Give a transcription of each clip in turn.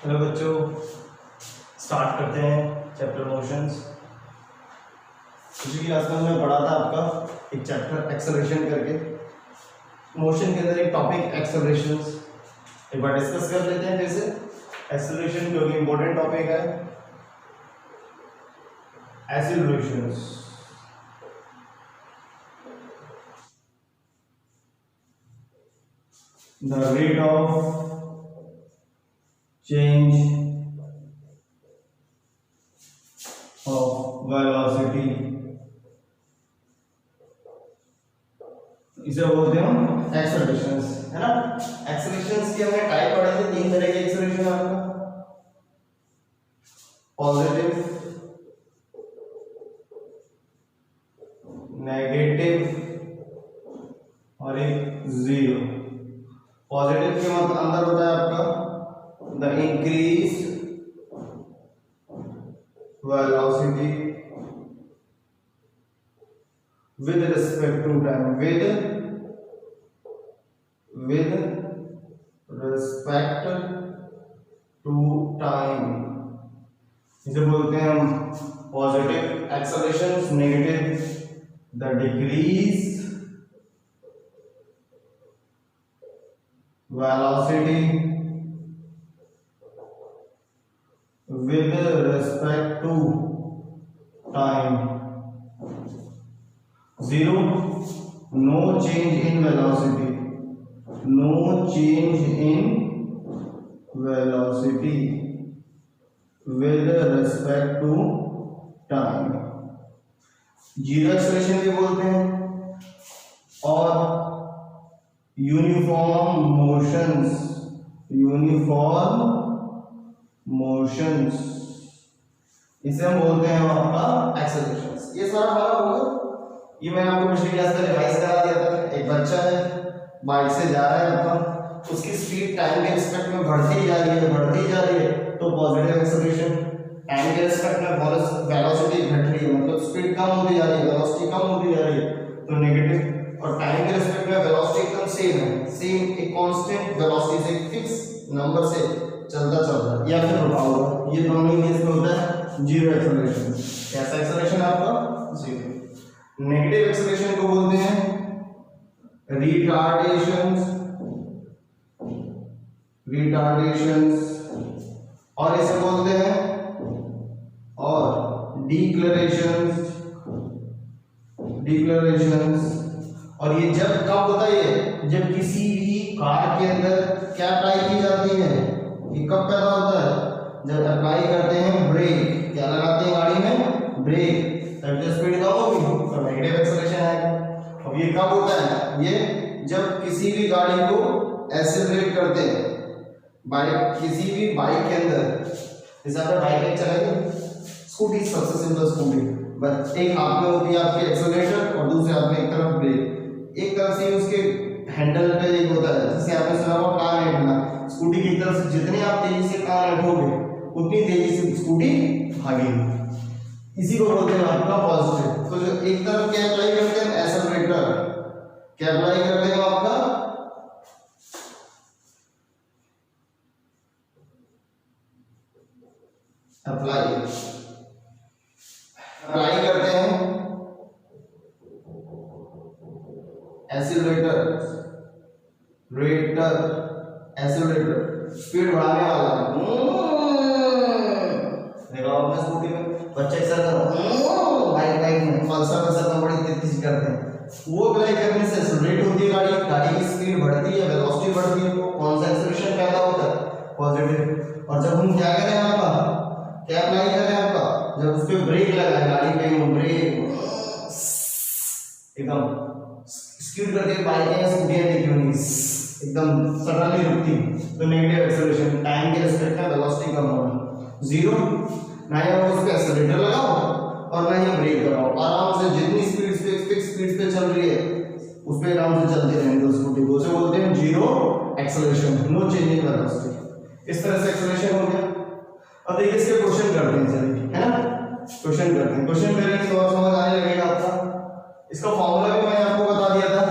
Hello बच्चों, start करते हैं चैप्टर मोशंस। पिछली क्लास में हमने पढ़ा था आपका एक चैप्टर एक्सेलरेशन करके। मोशन के अंदर एक टॉपिक एक्सेलरेशंस एक बार डिस्कस कर लेते हैं फिर से। एक्सेलरेशन क्योंकि इंपॉर्टेंट टॉपिक है। एक्सेलरेशंस the rate of change of velocity, इसे बोलते हैं हम एक्सेलरेशंस, है ना। एक्सेलरेशंस की हमने टाइप पढ़े थे, तीन तरह के एक्सेलरेशन आपका, पॉजिटिव, नेगेटिव और एक जीरो। पॉजिटिव के मतलब अंदर होता है आपका the increase velocity with respect to time, with respect to time, इसे बोलते हैं हम positive acceleration. Negative the decrease velocity with respect to time. Zero, no change in velocity, no change in velocity with respect to time. Zero acceleration भी बोलते हैं। और uniform motions, इसे हम बोलते हैं आपका एक्सेलरेशंस। ये सारा हमारा होगा, ये मैंने आपको पिछली क्लास में रिवाइज करा दिया था। एक बच्चा है, बाइक से जा रहा है आपका, उसकी स्पीड टाइम के रिस्पेक्ट में बढ़ती जा रही है, तो पॉजिटिव एक्सेलरेशन। टाइम के रिस्पेक्ट में वेलोसिटी घट रही है, मतलब स्पीड कम होती जा रही है, वेलोसिटी कम होती जा रही है, तो नेगेटिव। और टाइम के रिस्पेक्ट में वेलोसिटी एकदम सेम है, सेम एक कांस्टेंट वेलोसिटी से, फिक्स नंबर से चलता है या फिर रुका हुआ, ये दोनों ही केस में होता है जीरो एक्सेलरेशन। कैसा एक्सेलरेशन है आपका? जीरो। नेगेटिव एक्सेलरेशन को बोलते हैं रिटार्डेशंस, और इसे बोलते हैं और डिक्लेरेशंस। और ये जब कब होता है? जब किसी भी कार के अंदर क्या अप्लाई की जाती है, ये कब पैदा होता है? जब अप्लाई करते हैं ब्रेक, क्या लगाते हैं गाड़ी में? ब्रेक, तब जो स्पीड कम होगी तो नेगेटिव एक्सेलरेशन आएगा। अब ये कब होता है? ये जब किसी भी गाड़ी को एक्सेलरेट करते हैं, बाइक, किसी भी बाइक के अंदर, जैसे आपने बाइक चलाएंगे, स्कूटी, सबसे सिंपल स्कूटी, बस एक हाथ में होती है आपके एक्सेलरेटर और दूसरे हाथ में एक तरफ ब्रेक। एक तरफ से उसके हैंडल पे एक होता है, जैसे आपने सुना होगा कान ऐंठना। स्कूटी की तरफ से जितनी आप तेजी से कान ऐंठोगे उतनी तेजी से स्कूटी भागेगी। इसी को बोलते हैं आपका पॉजिटिव। तो जो एक तरफ क्या अप्लाई करते हैं? एक्सेलरेटर। क्या अप्लाई करते हैं आपका? अप्लाई करते हैं एक्सेलरेटर, स्पीड बढ़ाने वाला। देखो आपने स्कूटी में बच्चे अक्सर बाइक में पल्सर में बड़ी तेजी करते हैं, वो अप्लाई करने से एक्सेलरेट होती है गाड़ी की स्पीड बढ़ती है, वेलोसिटी बढ़ती है, तो कौन सा एक्सेलरेशन पैदा होता है? पॉजिटिव। और जब हम क्या करें आपका, क्या अप्लाई करें आपका? जब उस पे ब्रेक लगाए, गाड़ी पे ब्रेक एकदम स्पीड करके बाइकें स्कूटियां देखी होंगी, एकदम सडनली रुकती, तो नेगेटिव एक्सेलरेशन। टाइम के रिस्पेक्ट में वेलोसिटी कम होना। जीरो, ना ही आप उस पे एक्सेलरेटर लगाओ और ना ही ब्रेक लगाओ, आराम से जितनी स्पीड पे, फिक्स स्पीड पे चल रही है उस पे आराम से चलते रहेंगे स्कूटी को, उसे बोलते हैं zero acceleration, no change in velocity. इस तरह से एक्सेलरेशन हो गया। अब देखिए इसके क्वेश्चन करते हैं चलिए, है ना। क्वेश्चन करते हैं, क्वेश्चन करेंगे तो और समझ आने लगेगा आपका। इसका फॉर्मूला भी मैंने आपको बता दिया था,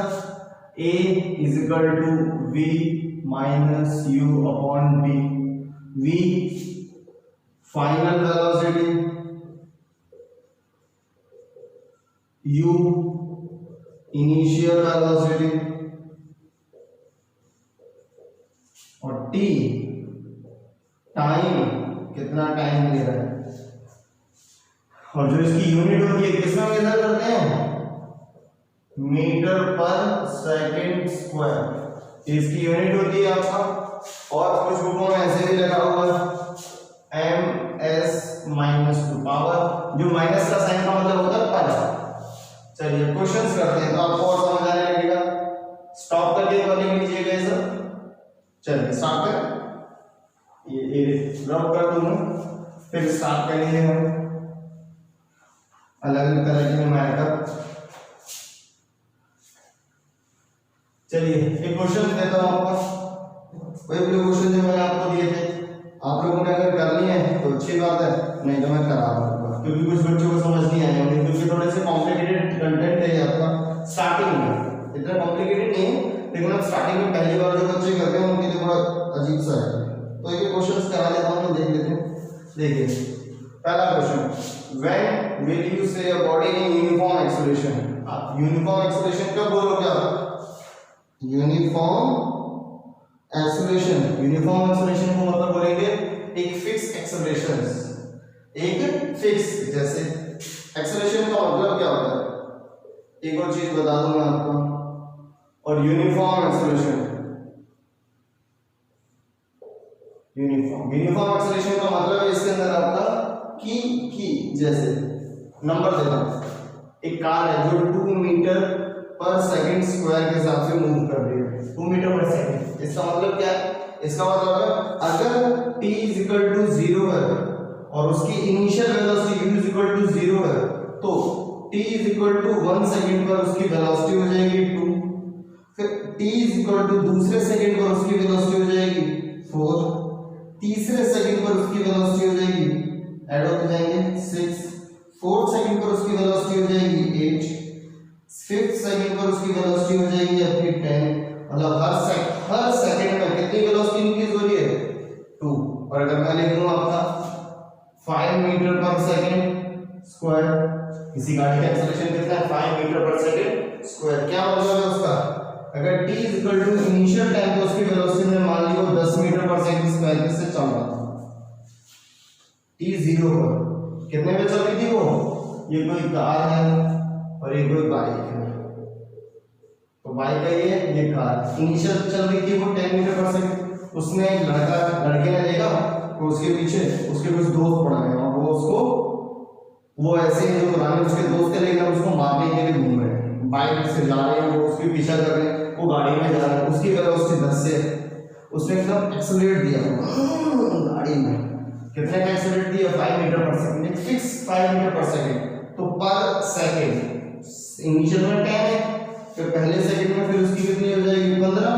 A is equal to V minus U upon B। v final velocity, u initial velocity और t टाइम, कितना टाइम ले रहा है। और जो इसकी यूनिट होती है किसमें मेजर करते हैं, मीटर पर सेकंड स्क्वायर, इसकी यूनिट होती है आपका। और कुछ बुकों में ऐसे भी लगा हुआ है ms-2 पावर, जो माइनस का साइन का मतलब होता है पर। चलिए क्वेश्चंस करते हैं तो आपको और समझ आने लगेगा। स्टॉप करके कर लीजिएगा ये सब। चलिए स्टार्ट करें, ये ड्रॉप कर दूंगा, फिर स्टार्ट कर लीजिए हम अलग अलग तरह के न्यूमेरिकल। चलिए एक क्वेश्चन देता हूं आपको, वही क्वेश्चन जो मैंने आपको दिए थे, आप लोगों ने अगर कर लिए हैं तो अच्छी बात है, नहीं तो मैं करा दूंगा, क्योंकि कुछ बच्चों को समझ नहीं आए होंगे, क्योंकि थोड़े से कॉम्प्लिकेटेड कंटेंट है आपका स्टार्टिंग में। इतना कॉम्प्लिकेटेड नहीं है, लेकिन अब स्टार्टिंग में पहली बार जो बच्चे करते हैं उनके लिए थोड़ा अजीब सा है। तो ये क्वेश्चंस करा लेता हूं, देख लेते हैं। देखिए पहला क्वेश्चन, व्हेन विल यू से a body in uniform acceleration. आप यूनिफॉर्म एक्सेलरेशन कब बोलोगे आप, यूनिफॉर्म एक्सेलरेशन। यूनिफॉर्म एक्सेलरेशन को मतलब बोलेंगे एक फिक्स एक्सेलरेशन, एक फिक्स, जैसे एक्सेलरेशन का मतलब क्या होता है, एक और चीज बता दूं मैं आपको। और यूनिफॉर्म एक्सेलरेशन, यूनिफॉर्म एक्सेलरेशन का मतलब है इसके अंदर आपका की जैसे नंबर देता हूं, एक कार है जो 2 मीटर पर सेकंड स्क्वायर के हिसाब से मूव कर रही है, 2 मीटर पर सेकंड। इसका मतलब क्या है, इसका मतलब है अगर t इक्वल टू 0 है और उसकी initial velocity u equal to 0 है, तो t इक्वल टू 1 सेकंड पर उसकी वेलोसिटी हो जाएगी 2, फिर t इक्वल टू दूसरे सेकंड पर उसकी वेलोसिटी हो जाएगी 4, तीसरे सेकंड पर उसकी वेलोसिटी हो जाएगी, ऐड होते जाएंगे 6, फोर्थ सेकंड पर उसकी वेलोसिटी हो जाएगी 8, फिफ्थ सेकंड पर उसकी वेलोसिटी हो जाएगी आपकी 10। मतलब हर सेकंड में कितनी वेलोसिटी इंक्रीज हो रही है, 2। और अगर मैं लिख दूं आपका 5 मीटर पर सेकंड स्क्वायर, किसी गाड़ी का एक्सेलरेशन कितना है, 5 मीटर पर सेकंड स्क्वायर। क्या मतलब है उसका, अगर t equal to initial time पे उसकी वेलोसिटी में मान लियो 10 मीटर पर सेकंड स्क्वायर से चल रहा था, t 0 पर कितने पे चल रही थी वो, ये कोई कार है और ये कोई बाइक है, तो बाइक है ये कार, इनिशियल चल रही थी वो 10 मीटर पर सेकंड। उसने एक लड़के ने देखा तो उसके पीछे उसके कुछ दोस्त पड़ गए और वो ऐसे जो पुराने उसके दोस्त थे, लेकिन उसको मारने के लिए घूम रहे हैं, बाइक से जा रहे हैं, वो उसके पीछा कर रहे हैं, वो गाड़ी में जा रहा है, उसकी वेलोसिटी 10 से, उसने एकदम एक्सेलरेट दिया गाड़ी में, कितने का एक्सेलरेट दिया, 5 मीटर पर सेकंड, एक फिक्स 5 मीटर पर सेकंड। तो पर सेकंड इनिशियल में 10 है, फिर पहले सेकंड में फिर उसकी कितनी हो जाएगी 15,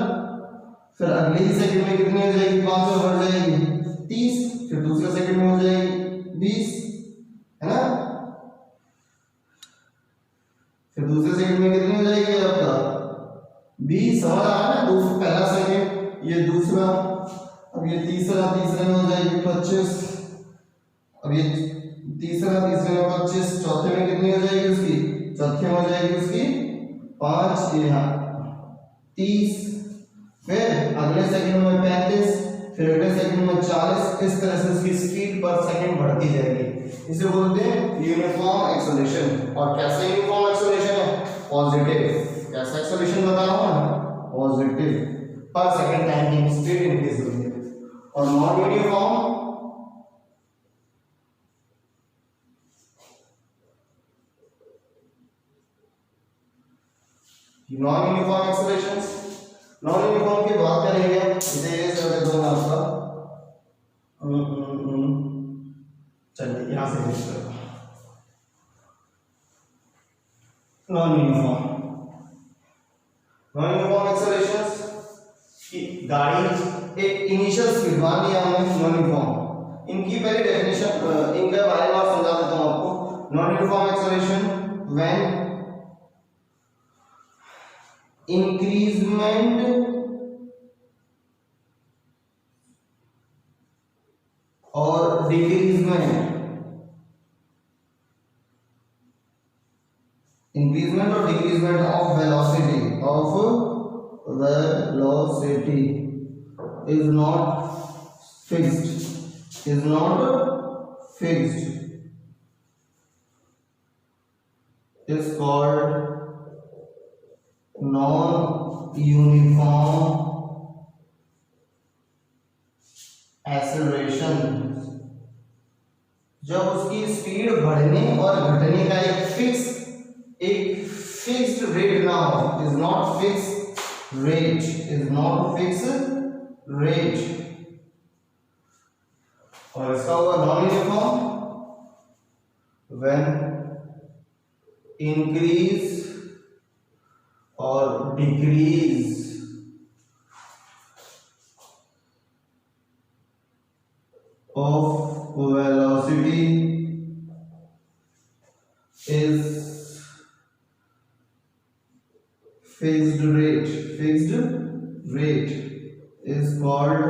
फिर अगले ही सेकंड में कितनी हो जाएगी 5 में बढ़ जाएगी 30, फिर दूसरे सेकंड में हो जाएगी 20, है ना, फिर दूसरे सेकंड में कितनी हो जाएगी आपका 20, समझ आ रहा है, दूसरा पहला सेकंड, ये दूसरा, अब ये तीसरा, तीसरे में हो जाएगी 25, अब ये तीसरे में 25, चौथे में कितनी हो जाएगी उसकी, चौथे में हो जाएगी उसकी 5, यहाँ 30, फिर अगले सेकंड में 35, फिर अगले सेकंड में 40, इस तरह से उसकी स्पीड पर सेकंड बढ़ती जाएगी। इसे बोलते हैं यूनिफॉर्म एक्सेलरेशन। और कैसे यूनिफॉर्म एक्सेलरेशन है, पॉजिटिव, कैसा एक्सेलरेशन बता रहा हूं, पॉजिटिव, पर सेकंड टाइम की स्पीड इंक्रीज होती है। और नॉन यूनिफॉर्म एक्सेलरेशंस, नॉन यूनिफॉर्म की बात करेंगे, इसे ये कर दो आपका, चलिए यहां से लिख करो नॉन यूनिफॉर्म एक्सेलरेशंस की गाड़ी एक इनिशियल स्पीड मान लिया हमने नॉन यूनिफॉर्म, इनकी पहले डेफिनेशन इनके बारे में समझा देता हूं आपको। Non uniform acceleration when increment और डिक्रीजमेंट, इंक्रीजमेंट और decreasement of velocity is not fixed, is called non-uniform acceleration। जब उसकी स्पीड बढ़ने और घटने का एक फिक्स्ड रेट ना हो, is not fixed rate, और इसका होगा नॉन यूनिफॉर्म when increase और decrease of velocity is fixed rate is called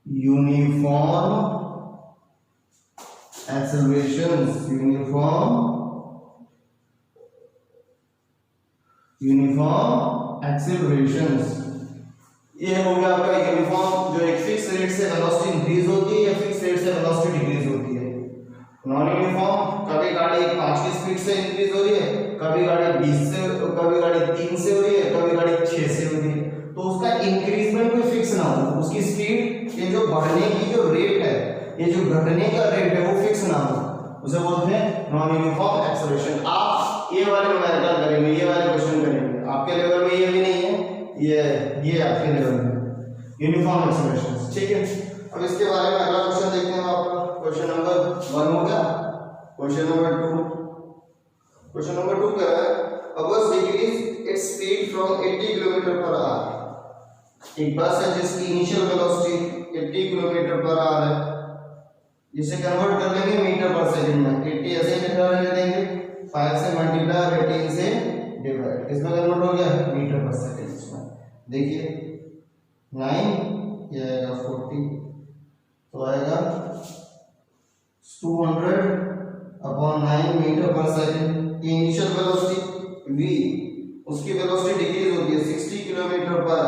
uniform accelerations। ये हो गया आपका यूनिफॉर्म, जो एक फिक्स रेट से वेलोसिटी इंक्रीज होती है या फिक्स रेट से वेलोसिटी डिक्रीज होती है। नॉन यूनिफॉर्म, कभी गाड़ी 5 की स्पीड से इंक्रीज हो रही है, कभी गाड़ी 20 से, कभी गाड़ी 3 से हो रही है, कभी गाड़ी 6 से हो रही है, तो उसका इंक्रीजमेंट कोई फिक्स ना हो, उसकी स्पीड, ये जो बढ़ने की जो रेट है, ये जो घटने का रेट है वो फिक्स ना हो, उसे बोलते हैं नॉन यूनिफॉर्म एक्सेलरेशन। आप ये वाले न्यूमेरिकल करेंगे, ये वाले क्वेश्चन करेंगे, आपके लेवल में ये भी नहीं है, ये आपके लेवल में यूनिफॉर्म एक्सेलरेशन, ठीक है। अब इसके बारे में अगला क्वेश्चन देखते हैं आपका। क्वेश्चन नंबर 1 हो गया। क्वेश्चन नंबर 2 क्या है? A bus decrease its speed from 80 km/h। एक बस है जिसकी इनिशियल वेलोसिटी 80 km/h है, जिसे कन्वर्ट कर लेंगे मीटर पर सेकंड में। 80 ऐसे ही लिखा रह देंगे, 5 से मल्टीप्लाई और 18 से डिवाइड, इसमें कन्वर्ट हो गया मीटर पर सेकंड। इसमें देखिए 9 ये आएगा 40, तो आएगा 200/9 मीटर पर सेकंड। इनिशियल वेलोसिटी v, उसकी वेलोसिटी डिक्रीज होती है 60 km/h,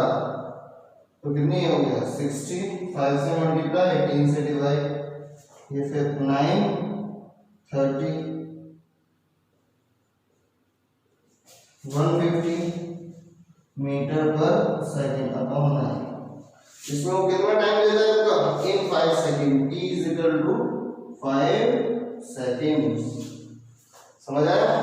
तो कितनी हो गया 60, 5 से मल्टीप्लाई 18 से डिवाइड, ये फिर 9 30 150 मीटर पर सेकंड अपॉन 9। इसमें वो कितना टाइम लेता है आपका? इन 5 सेकंड, t = 5 सेकंड्स। समझ आया?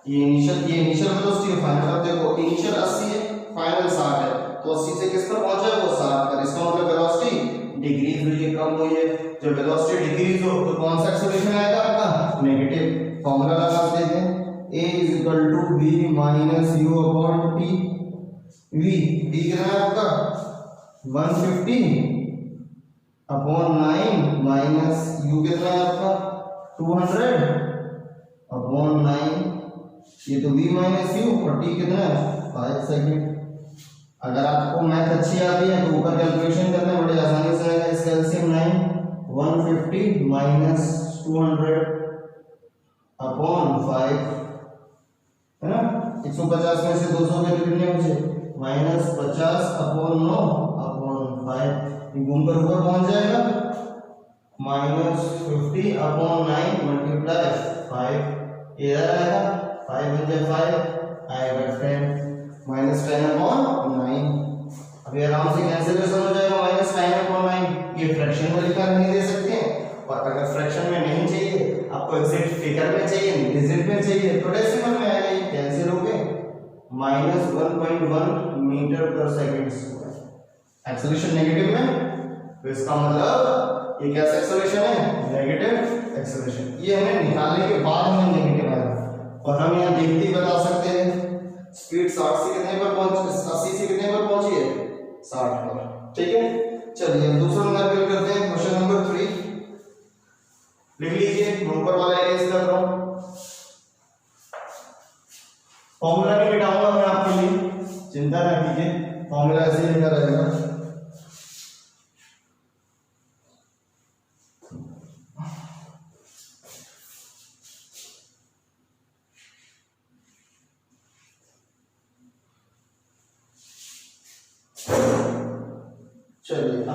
ये इनिशियल वेलोसिटी है, फाइनल। अब देखो इनिशियल 80 है, फाइनल 60 है, तो 80 से किस पर पहुंचा है? वो 60 पर। इसका मतलब वेलोसिटी डिक्रीज हुई है, कम हुई है। जब वेलोसिटी डिक्रीज हो तो कौन सा एक्सेलरेशन आएगा आपका? नेगेटिव। फॉर्मूला लगा देते हैं, a = v - u/t। v कितना है आपका? 150/9 माइनस u कितना है आपका? 200/9। ये तो v - u और t कितना है? 5 सेकंड। अगर आपको मैथ अच्छी आती है तो ऊपर कैलकुलेशन करना बड़े आसानी से आएगा। इसका एलसीएम 9, 150 - 200/5 है ना। 150 में से 200 गए तो कितने बचे? -50/9/5। ये घूमकर ऊपर पहुंच जाएगा, -50/9 × 5, इधर आएगा 5 × 5 आएगा 10, -10/9। अभी आराम से कैंसिलेशन हो जाएगा, -10/9। ये फ्रैक्शन में लिखा नहीं दे सकते हैं, और अगर फ्रैक्शन में नहीं चाहिए, आपको एग्जैक्ट फिगर में चाहिए, डिजिट में चाहिए, तो डेसिमल में आएगा। ये कैंसिल हो गए, -1.1 मीटर पर सेकंड स्क्वायर। एक्सेलरेशन नेगेटिव में, तो इसका मतलब ये कैसा एक्सेलरेशन है? Negative acceleration. ये हमें निकालने के बाद हमें नेगेटिव आएगा, और हम यहाँ देखते ही बता सकते हैं स्पीड 60 से कितने पर पहुंची, 80 से कितने पर पहुंची है? 60 पर। ठीक है, चलिए दूसरा नंबर फिल करते हैं। क्वेश्चन नंबर 3 लिख लीजिए, ऊपर वाला इरेज कर रहा हूं। फॉर्मूला नहीं मिटाऊंगा मैं आपके लिए, चिंता ना कीजिए, फॉर्मूला ऐसे ही लिखा रहेगा।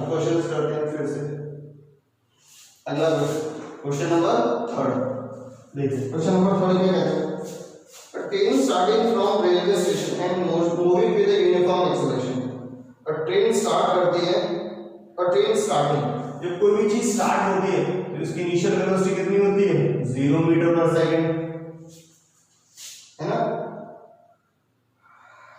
अब क्वेश्चन करते हैं फिर से। अगला क्वेश्चन नंबर 3 देखिए। क्वेश्चन नंबर 3 क्या कहते हैं? A train starting from railway station and moving with a uniform acceleration. A train start करती है, a train starting, जब कोई भी चीज स्टार्ट होती है तो उसकी इनिशियल वेलोसिटी कितनी होती है? 0 मीटर पर सेकंड, है ना?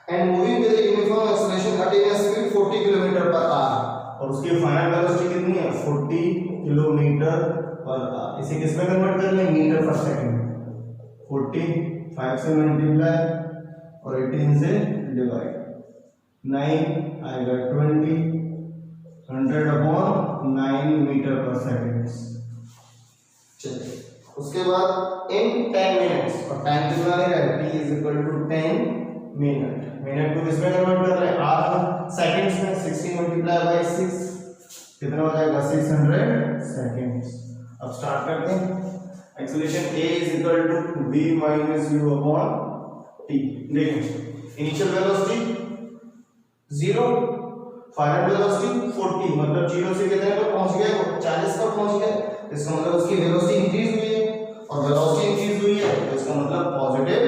And moving with a uniform acceleration attain a speed 40 kilometre per hour, और उसकी फाइनल वेलोसिटी कितनी है? 40 किलोमीटर पर आवर। इसे किस में कन्वर्ट कर लें? मीटर पर सेकंड। 40 5 से मल्टीप्लाई और 18 से डिवाइड, 9 आएगा 20, 100/9 मीटर पर सेकंड। चलिए उसके बाद इन 10 मिनट्स, और टाइम कितना ले रहा है? t is equal to 10 minute. Minute को किसमें कन्वर्ट कर रहे हैं? आवर सेकंड्स में। 60 मल्टीप्लाई बाय 6 कितना हो जाएगा? 600 सेकंड्स। अब स्टार्ट करते हैं। Acceleration a is equal to v minus u upon t। देखिए इनिशियल वेलोसिटी 0, फाइनल वेलोसिटी 40, मतलब 0 से कितने पर पहुंच गए? 40 पर पहुंच गए। इसका मतलब उसकी वेलोसिटी इंक्रीज हुई है, और वेलोसिटी इंक्रीज हुई है तो इसका मतलब पॉजिटिव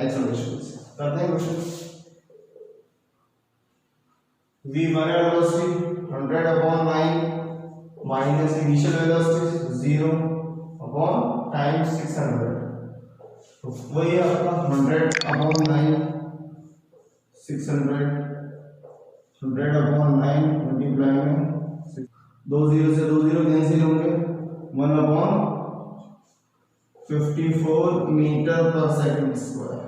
एक्सेलरेशन। करते हैं question. v final velocity 100/9 minus initial velocity 0 upon time 600, तो वही आपका 100/9 600, 100/9 मल्टीप्लाई में 2 0 से 2 0 कैंसिल होंगे, 1/54 मीटर पर सेकंड स्क्वायर।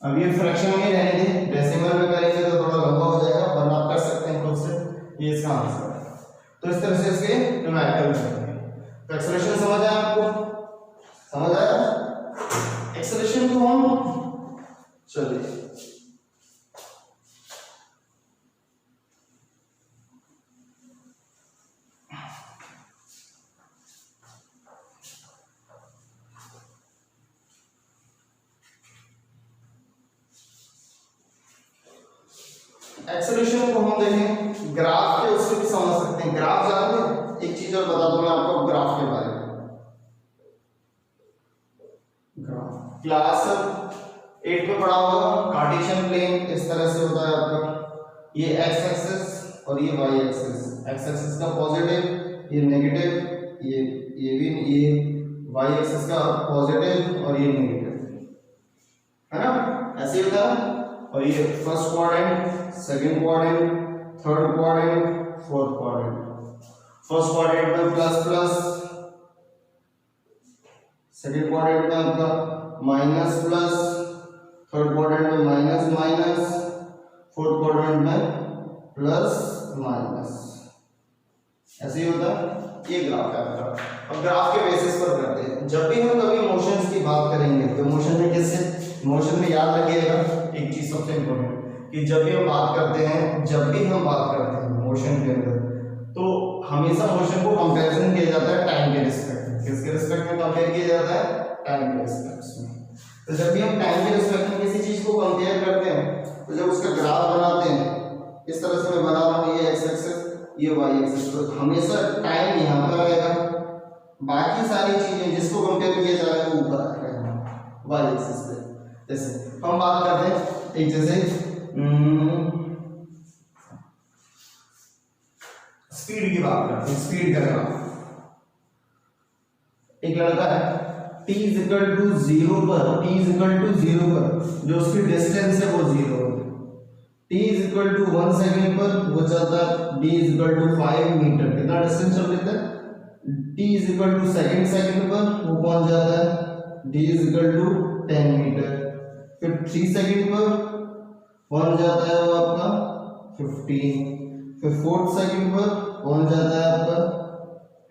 अब ये फ्रैक्शन में रहने दें, डेसिमल में करेंगे तो थोड़ा लंबा हो जाएगा, वरना आप कर सकते हैं खुद से। ये इसका आंसर है। तो इस तरह से इसके न्यूमेरिकल करेंगे। तो एक्सेलरेशन समझ आया आपको? समझ आया एक्सेलरेशन को हम? चलिए एक्सेलरेशन को हम देखें ग्राफ के उससे भी समझ सकते हैं। ग्राफ जानते हैं? एक चीज और बता दूं मैं आपको ग्राफ के बारे में। क्लास 8 में पढ़ा होगा, कार्टेशियन प्लेन इस तरह से होता है आपका। ये एक्स एक्सिस और ये वाई एक्सिस। एक्स एक्सिस का पॉजिटिव, ये नेगेटिव, ये भी, ये वाई एक्सिस का पॉजिटिव और ये नेगेटिव, है ना? ऐसे ही होता है। और ये first quadrant, second quadrant, third quadrant, fourth quadrant. First quadrant में प्लस प्लस, सेकंड क्वाड्रेंट में आपका माइनस प्लस, थर्ड क्वाड्रेंट में माइनस माइनस, फोर्थ क्वाड्रेंट में प्लस माइनस। ऐसे ही होता है। ये ग्राफ है आपका। अब ग्राफ के बेसिस पर करते हैं। जब भी हम कभी मोशंस की बात करेंगे तो मोशन में किससे? मोशन में याद रखिएगा एक चीज सबसे इंपॉर्टेंट, कि जब भी हम बात करते हैं मोशन के अंदर, तो हमेशा मोशन को कंपैरिजन किया जाता है टाइम के रिस्पेक्ट में। किसके रिस्पेक्ट में कंपेयर किया जाता है? टाइम के रिस्पेक्ट में। तो जब भी हम टाइम के रिस्पेक्ट में किसी चीज को कंपेयर करते हैं, तो जब उसका ग्राफ बनाते हैं, इस तरह से मैं बना रहा हूँ, ये एक्स एक्सिस, ये वाई एक्सिस, तो हमेशा टाइम यहाँ पर आएगा, बाकी सारी चीजें जिसको कंपेयर किया जा रहा है वो ऊपर आएगा वाई एक्सिस पे। जैसे हम बात करते हैं एक, जैसे स्पीड की बात करते हैं। स्पीड का ग्राफ, एक लड़का है t इज इक्वल टू 0 पर, जो उसकी डिस्टेंस है वो 0 है। t is equal to 1 second पर वो चलता है d is equal to 5 metre. कितना डिस्टेंस चल लेता है? t is equal to second पर वो पहुंच जाता है d is equal to 10 metre. फिर 3 सेकंड पर पहुंच जाता है वो आपका 15। फिर 4th सेकंड पर पहुंच जाता है आपका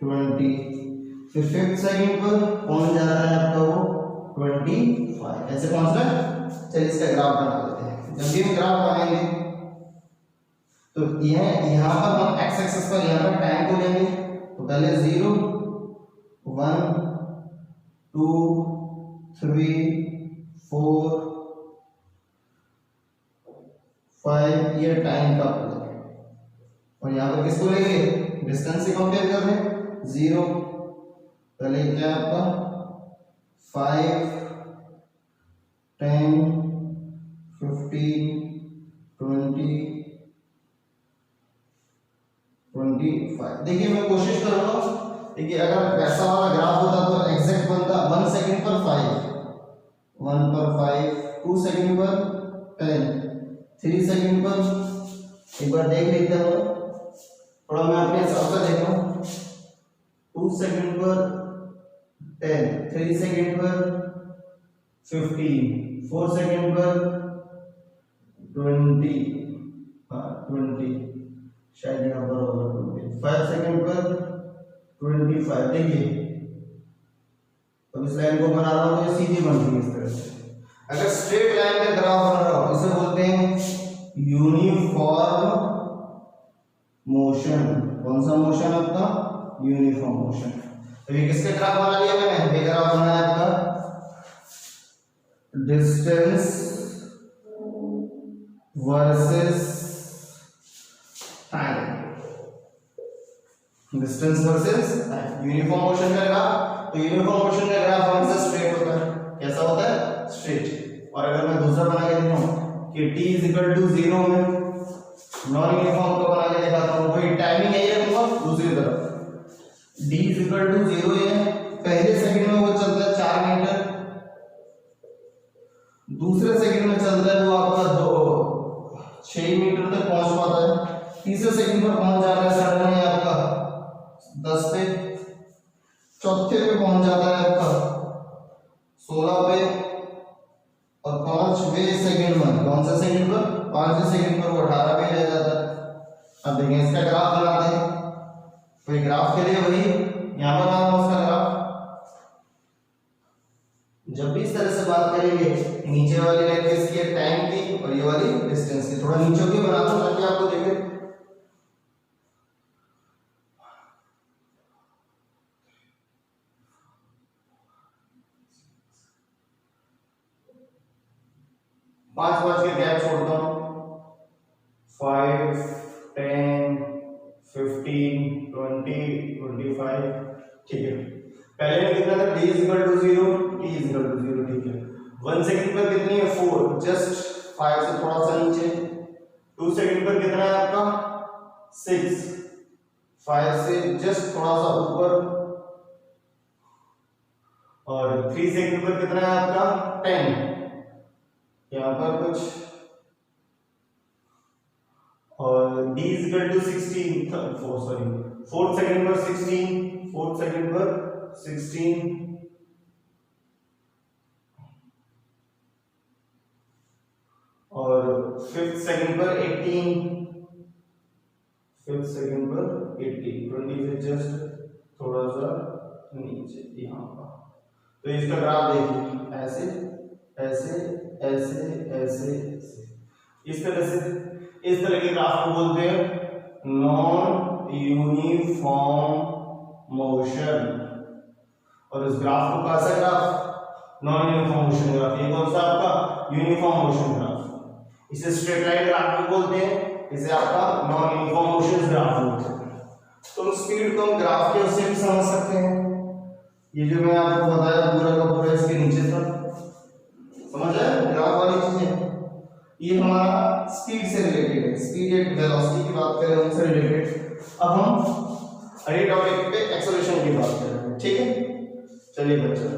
20। फिर 5th सेकंड पर पहुंच जाता है आपका वो 25। ऐसे पहुंच रहा है। चलिए इसका ग्राफ बना लेते हैं। जब भी हम ग्राफ बनाएंगे तो यह यहाँ पर हम एक्स एक्सिस पर यहाँ पर टाइम को लेंगे, तो पहले 0 1 2 3 4 5 ये टाइम का और यहाँ पर किसको लेंगे, डिस्टेंस से कंपेयर कर रहे हैं, 0 पहले क्या है आपका 5 10 15 20 25। देखिए मैं कोशिश करूंगा, देखिए अगर वैसा वाला ग्राफ होता तो एग्जैक्ट बनता 1 सेकंड पर 5, 1 पर 5, 2 सेकंड पर 10, 3 सेकंड पर, एक बार देख लेते हैं थोड़ा, मैं अपने हिसाब से देख रहा हूँ, 2 सेकंड पर 10, 3 सेकंड पर 15, 4 सेकंड पर 20, हाँ 20, शायद यहाँ पर होगा 5 सेकंड पर 25। देखिए अब इस लाइन को बना रहा हूँ तो ये सीधी बन रही है इस तरह से। अगर स्ट्रेट लाइन का ग्राफ बन रहा हो इसे बोलते हैं यूनिफॉर्म मोशन। कौन सा मोशन आपका, यूनिफॉर्म मोशन। तो ये किसके ग्राफ बना लिया मैंने, ये ग्राफ बना है आपका distance versus time, distance versus time, uniform motion का ग्राफ। तो यूनिफॉर्म मोशन का ग्राफ हमेशा स्ट्रेट होता है, कैसा होता है, स्ट्रेट। और अगर मैं दूसरा बना के दिखाऊं कि t इक्वल टू 0 में नॉन यूनिफॉर्म को बना के दिखाता हूं, कोई टाइमिंग है ये दूंगा दूसरी तरफ, d इक्वल टू 0 है, पहले सेकंड में वो चलता है 4 मीटर, दूसरे सेकंड में चलता है वो आपका 6 मीटर तक पहुंच पाता है, तीसरे सेकंड पर पहुंच जाता है सडन में आपका 10 पे, चौथे पे पहुंच जाता है आपका 16 पे, और 5वें सेकंड में, कौन सा सेकंड पर, 5वें सेकंड पर वो 18 पे रह जाता है। अब देखिए इसका ग्राफ बनाते हैं, तो ग्राफ के लिए वही यहाँ पर बनाना उसका ग्राफ। जब भी इस तरह से बात करेंगे, नीचे वाली लाइन किसकी है, टाइम की, और ये वाली डिस्टेंस की। थोड़ा नीचे की बनाता हूँ ताकि आपको देखे। पांच के गैप छोड़ता हूँ, 5 10 15 20 25, ठीक है। पहले में कितना था, d equal to 0, t equal to 0, ठीक है। 1 सेकंड पर कितनी है, 4, जस्ट 5 से थोड़ा सा नीचे। 2 सेकंड पर कितना है आपका, 6, 5 से जस्ट थोड़ा सा ऊपर। और 3 सेकंड पर कितना है आपका, 10, यहाँ पर कुछ। और d equal to 16, sorry 4 second पर 16, 4 सेकंड पर 16, और 5th सेकंड पर 18, 5th सेकंड पर 18, 20 से जस्ट थोड़ा सा नीचे यहाँ पर। तो इसका ग्राफ देखिए, ऐसे ऐसे ऐसे ऐसे इस तरह से, इस तरह के ग्राफ को बोलते हैं नॉन यूनिफॉर्म मोशन। और इस ग्राफ को कैसा graph, non uniform motion graph. ये कौन सा आपका, यूनिफॉर्म मोशन ग्राफ। इसे स्ट्रेट लाइन ग्राफ भी बोलते हैं, इसे आपका नॉन यूनिफॉर्म मोशन ग्राफ बोलते हैं। तो स्पीड को हम ग्राफ के उससे भी समझ सकते हैं। ये जो मैं आपको बताया पूरा का पूरा इसके नीचे था, समझ आया, ग्राफ वाली चीजें। ये हमारा स्पीड से रिलेटेड है, स्पीड एंड वेलोसिटी की बात करें उनसे रिलेटेड। अब हम अगले टॉपिक पे एक्सेलरेशन की बात करेंगे, ठीक है। चलिए बच्चों।